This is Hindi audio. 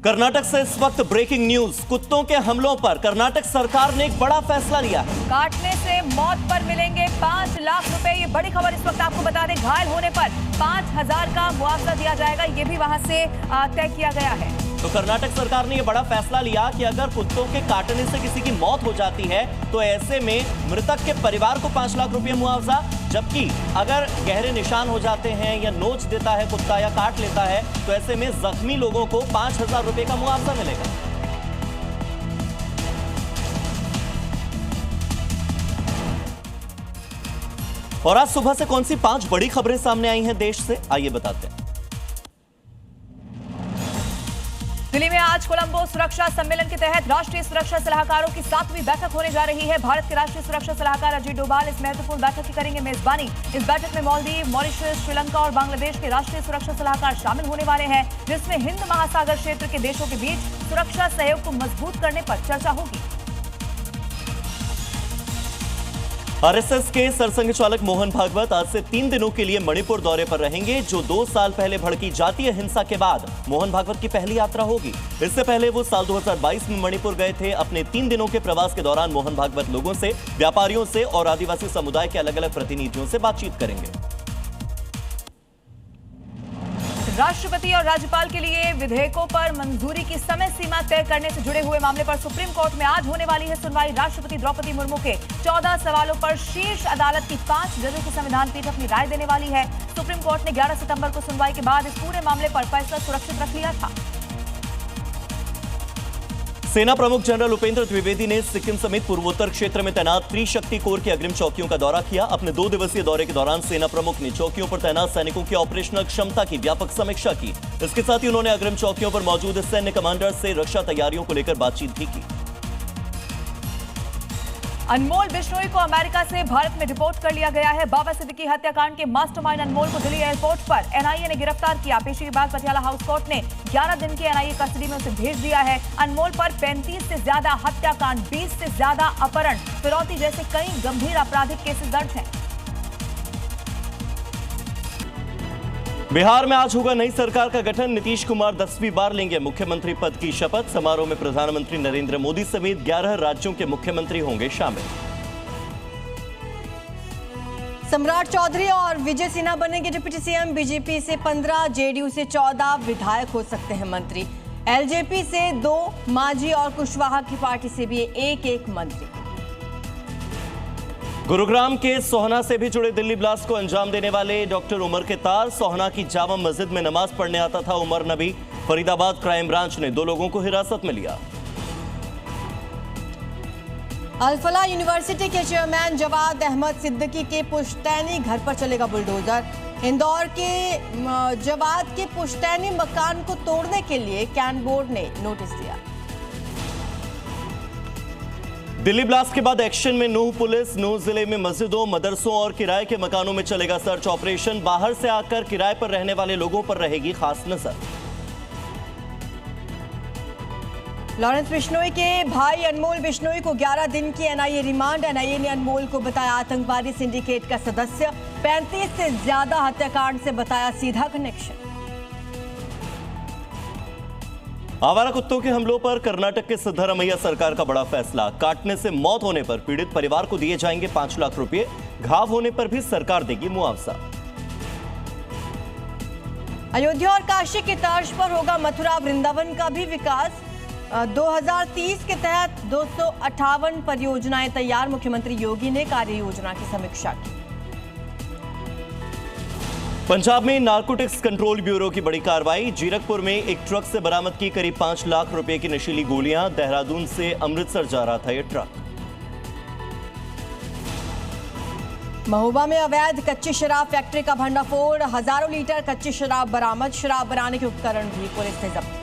कर्नाटक से इस वक्त ब्रेकिंग न्यूज। कुत्तों के हमलों पर कर्नाटक सरकार ने एक बड़ा फैसला लिया है। काटने से मौत पर मिलेंगे 5 लाख रुपए। ये बड़ी खबर इस वक्त आपको बता दें। घायल होने पर 5,000 का मुआवजा दिया जाएगा, ये भी वहां से तय किया गया है। तो कर्नाटक सरकार ने यह बड़ा फैसला लिया कि अगर कुत्तों के काटने से किसी की मौत हो जाती है तो ऐसे में मृतक के परिवार को 5 लाख रुपए मुआवजा, जबकि अगर गहरे निशान हो जाते हैं या नोच देता है कुत्ता या काट लेता है तो ऐसे में जख्मी लोगों को 5,000 रुपए का मुआवजा मिलेगा। और आज सुबह से कौन सी 5 बड़ी खबरें सामने आई हैं देश से, आइए बताते हैं। दिल्ली में आज कोलंबो सुरक्षा सम्मेलन के तहत राष्ट्रीय सुरक्षा सलाहकारों की 7वीं बैठक होने जा रही है। भारत के राष्ट्रीय सुरक्षा सलाहकार अजीत डोभाल इस महत्वपूर्ण बैठक की करेंगे मेजबानी। इस बैठक में मालदीव, मॉरिशस, श्रीलंका और बांग्लादेश के राष्ट्रीय सुरक्षा सलाहकार शामिल होने वाले हैं, जिसमें हिंद महासागर क्षेत्र के देशों के बीच सुरक्षा सहयोग को मजबूत करने पर चर्चा होगी। आरएसएस के सरसंघ चालक मोहन भागवत आज से 3 दिनों के लिए मणिपुर दौरे पर रहेंगे, जो 2 साल पहले भड़की जातीय हिंसा के बाद मोहन भागवत की पहली यात्रा होगी। इससे पहले वो साल 2022 में मणिपुर गए थे। अपने 3 दिनों के प्रवास के दौरान मोहन भागवत लोगों से, व्यापारियों से और आदिवासी समुदाय के अलग अलग प्रतिनिधियों से बातचीत करेंगे। राष्ट्रपति और राज्यपाल के लिए विधेयकों पर मंजूरी की समय सीमा तय करने से जुड़े हुए मामले पर सुप्रीम कोर्ट में आज होने वाली है सुनवाई। राष्ट्रपति द्रौपदी मुर्मू के 14 सवालों पर शीर्ष अदालत की 5 जजों की संविधान पीठ अपनी राय देने वाली है। सुप्रीम कोर्ट ने 11 सितंबर को सुनवाई के बाद इस पूरे मामले पर फैसला सुरक्षित रख लिया था। सेना प्रमुख जनरल उपेंद्र द्विवेदी ने सिक्किम समेत पूर्वोत्तर क्षेत्र में तैनात त्रिशक्ति कोर की अग्रिम चौकियों का दौरा किया। अपने 2 दिवसीय दौरे के दौरान सेना प्रमुख ने चौकियों पर तैनात सैनिकों की ऑपरेशनल क्षमता की व्यापक समीक्षा की। इसके साथ ही उन्होंने अग्रिम चौकियों पर मौजूद सैन्य कमांडर से रक्षा तैयारियों को लेकर बातचीत भी की। अनमोल बिश्नोई को अमेरिका से भारत में डिपोर्ट कर लिया गया है। बाबा सिद्दीकी हत्याकांड के मास्टरमाइंड अनमोल को दिल्ली एयरपोर्ट पर एनआईए ने गिरफ्तार किया। पेशी के बाद पटियाला हाउस कोर्ट ने 11 दिन की एनआईए कस्टडी में उसे भेज दिया है। अनमोल पर 35 से ज्यादा हत्याकांड, 20 से ज्यादा अपहरण, फिरौती जैसे कई गंभीर आपराधिक केसेस दर्ज हैं। बिहार में आज होगा नई सरकार का गठन। नीतीश कुमार 10वीं बार लेंगे मुख्यमंत्री पद की शपथ। समारोह में प्रधानमंत्री नरेंद्र मोदी समेत 11 राज्यों के मुख्यमंत्री होंगे शामिल। सम्राट चौधरी और विजय सिन्हा बनेंगे डिप्टी सीएम। बीजेपी से 15, जेडीयू से 14 विधायक हो सकते हैं मंत्री। एलजेपी से 2, मांझी और कुशवाहा की पार्टी से भी 1-1 मंत्री। गुरुग्राम के सोहना से भी जुड़े दिल्ली ब्लास्ट को अंजाम देने वाले डॉक्टर उमर के तार। सोहना की जामा मस्जिद में नमाज पढ़ने आता था उमर नबी। फरीदाबाद क्राइम ब्रांच ने 2 लोगों को हिरासत में लिया। अल-फलाह यूनिवर्सिटी के चेयरमैन जवाद अहमद सिद्दीकी के पुश्तैनी घर पर चलेगा बुलडोजर। इंदौर के जवाद के पुश्तैनी मकान को तोड़ने के लिए कैन बोर्ड ने नोटिस दिया। दिल्ली ब्लास्ट के बाद एक्शन में नूह पुलिस। नूह जिले में मस्जिदों, मदरसों और किराए के मकानों में चलेगा सर्च ऑपरेशन। बाहर से आकर किराए पर रहने वाले लोगों पर रहेगी खास नजर। लॉरेंस बिश्नोई के भाई अनमोल बिश्नोई को 11 दिन की एनआईए रिमांड। एनआईए ने अनमोल को बताया आतंकवादी सिंडिकेट का सदस्य। 35 से ज्यादा हत्याकांड से बताया सीधा कनेक्शन। आवारा कुत्तों के हमलों पर कर्नाटक के सिद्धरामैया सरकार का बड़ा फैसला। काटने से मौत होने पर पीड़ित परिवार को दिए जाएंगे 5 लाख रुपए। घाव होने पर भी सरकार देगी मुआवजा। अयोध्या और काशी की तर्ज पर होगा मथुरा वृंदावन का भी विकास। 2030 के तहत 258 परियोजनाएं तैयार। मुख्यमंत्री योगी ने कार्य योजना की समीक्षा की। पंजाब में नारकोटिक्स कंट्रोल ब्यूरो की बड़ी कार्रवाई। जीरकपुर में एक ट्रक से बरामद की करीब 5 लाख रुपए की नशीली गोलियां। देहरादून से अमृतसर जा रहा था यह ट्रक। महोबा में अवैध कच्ची शराब फैक्ट्री का भंडाफोड़। हजारों लीटर कच्ची शराब बरामद। शराब बनाने के उपकरण भी पुलिस ने जब्त किए।